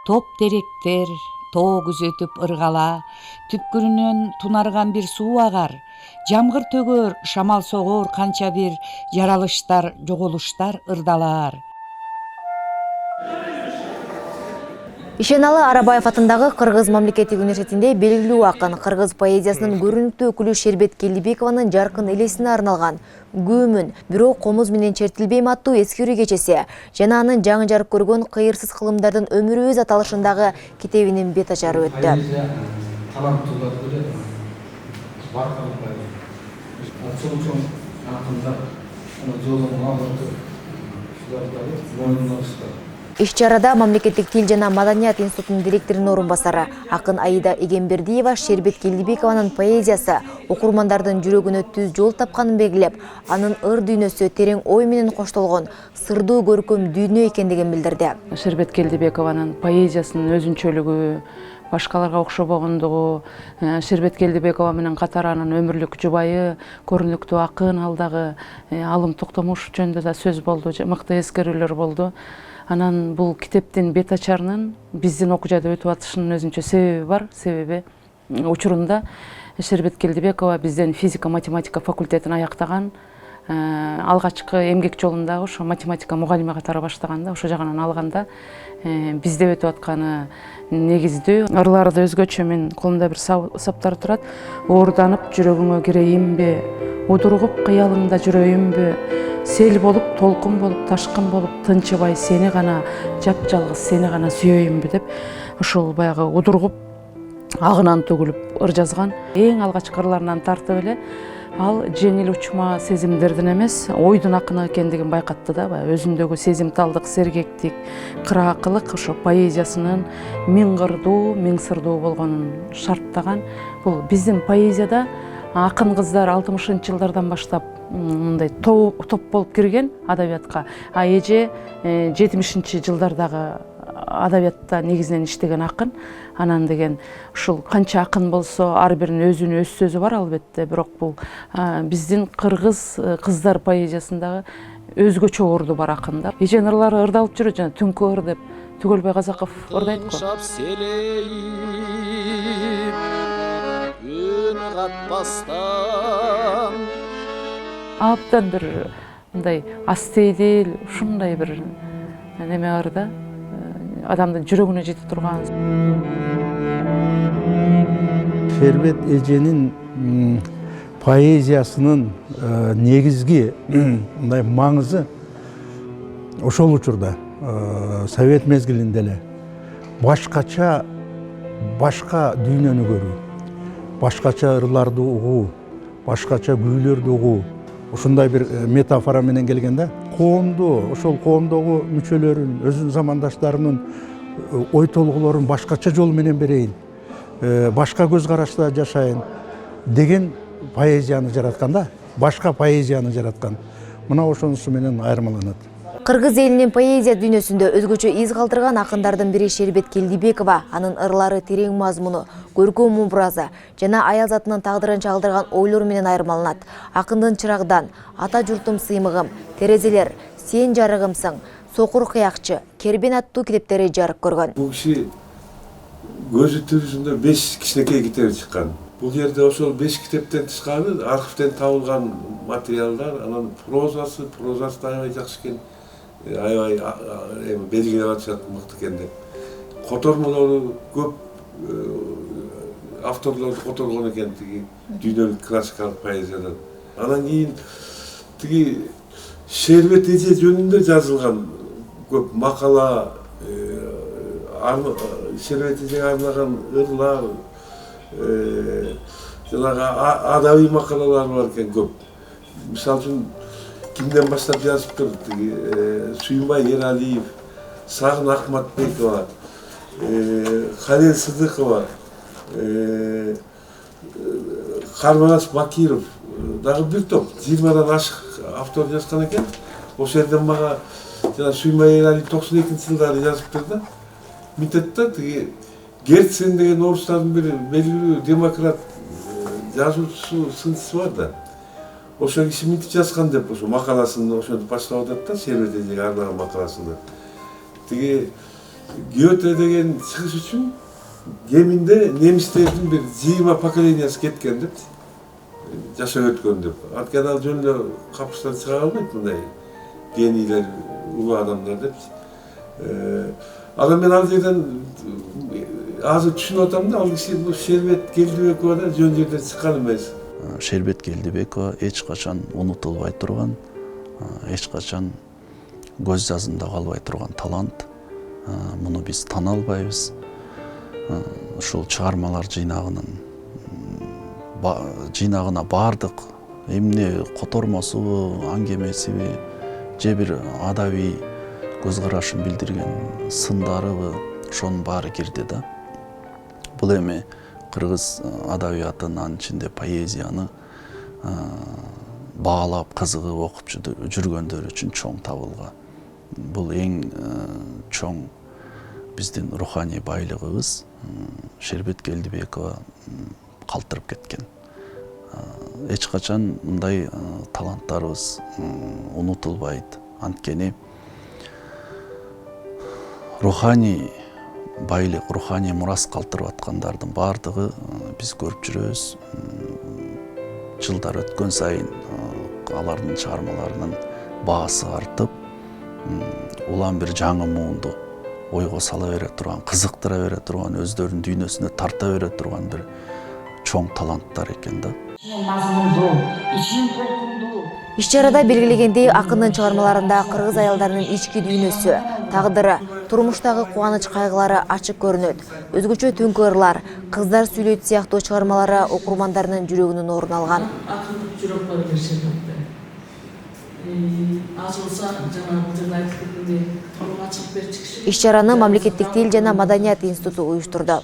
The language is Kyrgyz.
Топ теректер, тоо күзөтүп ыргала, түпкүрүнөн тунарган бир суу агар, жамгыр төгөр, шамал согор, канча бир жаралыштар, жоголуштар ырдалаар. Ишеналы Арабаев атындагы Кыргыз мамлекеттик университетинде белгилүү акын, кыргыз поэзиясынын көрүнүктүү өкүлү Шербет Келдибекованын жаркын элесине арналган «Көмүн, бирок комуз менен чертилбейм» аттуу эскерүү кечеси жана анын жаңы жарык көргөн «Кыйырсыз кылымдардын өмүрүбүз» аталышындагы китебинин бет ачары өттү. Иш-чарада Мамлекеттик тил жана маданият институтунун директорунун орун басары акын Аида Эгембердиева Шербет Келдибекованын поэзиясы окурмандардын жүрөгүнө түз жол тапканын белгилеп, анын ыр дүйнөсү терең ой менен коштолгон сырдуу көркөм дүйнө экендигин билдирди. Шербет Келдибекованын поэзиясынын өзүнчөлүгү, башкаларга окшобогондугу, Шербет Келдибекова менен катар анын өмүрлүк жубайы, көрүнүктүү акын, алдагы Алым Токтомушев жөнүндө да сөз болду, мыкты эскерүүлөр болду. Анан бул китептин бет ачарынын биздин окуяда өтүп атышынын өзүнчө себеби бар. Себеби учурунда Шербет Келдибекова бизден физика-математика факультетин аяктаган, алгачкы эмгек жолундагы ошо математика мугалими катары баштаганда, ошо жагынан алганда бизде өтүп атканы негиздүү. Ырлары да өзгөчө. Мен колумда бир саптар турат. Оорданып жүрөгүңө кирейинби, удургуп кыялыңда жүрөйүнбү, сел болуп, толкун болуп, ташкын болуп, тынчыбай сени гана, жапжалгыз сени гана сүйөйүнбү деп, ошол баягы удургуп, агынан төгүлүп ыр жазган. Эң алгачкы ырларынан тартып эле ал жеңил учма сезимдердин эмес, ойдун акыны экендигин байкатты да. Өзүндөгү сезимталдык, сергектик, кыраакылык ошо поэзиясынын миң кырдуу, миң сырдуу болгонун шарттаган. Бул биздин поэзияда акын кыздар 60-жылдардан баштап мындай топ болуп кирген адабиятка, эже 70-жылдардагы адабиятта негизинен иштеген акын. Анан деген ушул канча акын болсо, ар биринин өзүнүн өз сөзү бар албетте, бирок бул биздин кыргыз кыздар поэзиясындагы өзгөчө орду бар акын да. Эженин ырлары ырдалып жүрөт, жана түнкү ыр деп Түгөлбай Казаков ырдайт го. Абдан бир мындай астейдил, ушундай бир неме бар да, адамдын жүрөгүнө жете турган. Шербет эженин поэзиясынын негизги мындай маңызы ошол учурда совет мезгилинде эле башка дүйнөнү көрүү, башкача ырларды угуу, башкача күүлөрдү угуу. Ушундай бир метафора менен келгенде, коомду, ошол коомдогу мүчөлөрүн, өзүнүн замандаштарынын ой толгоолорун башкача жол менен берейин, башка көз карашта жашайын деген поэзияны жараткан да, башка поэзияны жараткан. Мына ошонусу менен айырмаланат. Кыргыз элинин поэзия дүйнөсүндө өзгөчө из калтырган акындардын бири Шербет Келдибекова. Анын ырлары терең мазмуну, көркөм образы жана аял затынын тагдырын чагылдырган ойлор менен айырмаланат. Акындын чырагдан, ата журтум сыймыгым, терезелер, сен жарыгымсың, сокур кыякчы, кербен аттуу китептери жарык көргөн. Бул киши көзү тирүүсүндө 5 кичинекей китеби чыккан. Бул жерде ошол 5 китептен тышкары архивден табылган материалдар, анан прозасы да аябай жакшы экен. Аябай белгилеп атышат, мыкты экен деп. Котормолору көп авторлорду которгон экен тиги дүйнөлүк классикалык поэзиядан. Анан кийин тиги Шербет эже жөнүндө жазылган көп макала, Шербет эжеге арнаган ырлар, жанагы адабий макалалар бар экен көп. Мисалы үчүн кимден баштап жазыптыр? Сүйүнбай Эралиев, Сагын Акматбекова, Халел Сыдыкова, Карбанас Бакиров, дагы бир топ 20-дан ашык автор жазган экен. Ошол жерден мага жана Сүйүнбай Эралиев 92-жылдары жазыптыр да. Митетте тиги Герцен деген орустардын бир белгилүү демократ жазуучусу, сынчысы бар да. Ошо киши мынтип жазган деп ошо макаласын ошентип баштап атат да, Шербет эжеге арнаган макаласында. Тиги Гёте деген чыгыш үчүн кеминде немистердин бир 20 поколениясы кеткен деп жашап өткөн деп. Анткени ал жөн эле капыстан чыга албайт мындай генийлер, улуу адамдар деп. Анан мен ал жерден азыр түшүнүп атам да, ал киши бул Шербет Келдибекова да жөн жерден чыккан эмес. Шербет Келдибекова эч качан унутулбай турган, эч качан көз жазында калбай турган талант. Муну биз тана албайбыз. Ушул чыгармалар жыйнагына бардык эмне котормосубу, аңгемесиби, же бир адабий көз карашын билдирген сындарыбы, ошонун баары кирди да. Бул эми кыргыз адабиятын, анын ичинде поэзияны баалап, кызыгып окуп жүргөндөр үчүн чоң табылга. Бул эң чоң биздин руханий байлыгыбыз. Шербет Келдибекова калтырып кеткен. Эч качан мындай таланттарыбыз унутулбайт. Анткени руханий байлык, руханий мурас калтырып аткандардын бардыгы биз көрүп жүрөбүз. Жылдар өткөн сайын алардын чыгармаларынын баасы артып, улам бир жаңы муунду ойго сала бере турган, кызыктыра бере турган, өздөрүнүн дүйнөсүнө тарта бере турган бир чоң таланттар экен да. Иш-чарада белгилегендей, акындын чыгармаларында кыргыз аялдарынын ички дүйнөсү, тагдыры, турмуштагы кубаныч кайгылары ачык көрүнөт. Өзгөчө түнкү ырлар, кыздар сүйлөйт сыяктуу чыгармалары окурмандарынын жүрөгүнөн орун алган. Акындык жүрөк бар шербетте. Аз болса жана бул айтып кеткендей, ачык бер чыгышы. Иш-чараны Мамлекеттик тил жана маданият институту уюштурду.